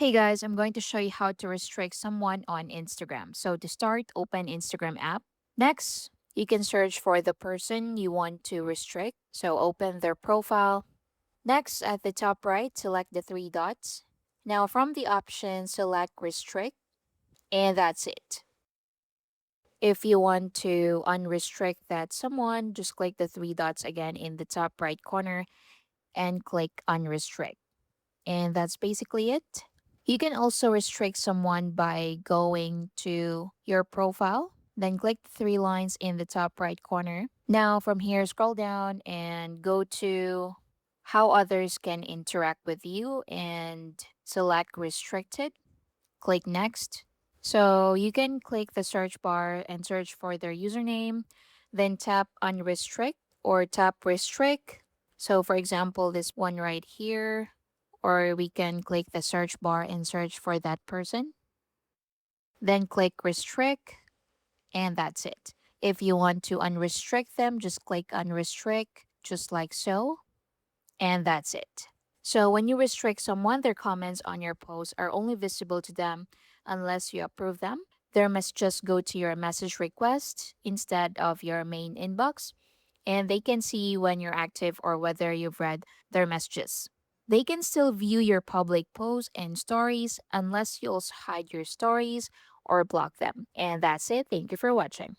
Hey guys, I'm going to show you how to restrict someone on Instagram. So to start, open Instagram app. Next, you can search for the person you want to restrict. So open their profile. Next, at the top right, select the three dots. Now from the option, select restrict, and that's it. If you want to unrestrict that someone, just click the three dots again in the top right corner and click unrestrict. And that's basically it. You can also restrict someone by going to your profile, then click the three lines in the top right corner. Now, from here, scroll down and go to how others can interact with you and select restricted. Click next. So you can click the search bar and search for their username, then tap unrestrict or tap restrict. So, for example, this one right here, or we can click the search bar and search for that person. Then click restrict, and that's it. If you want to unrestrict them, just click unrestrict, just like so, and that's it. So when you restrict someone, their comments on your post are only visible to them unless you approve them. Their must just go to your message request instead of your main inbox, and they can see when you're active or whether you've read their messages. They can still view your public posts and stories unless you also hide your stories or block them. And that's it. Thank you for watching.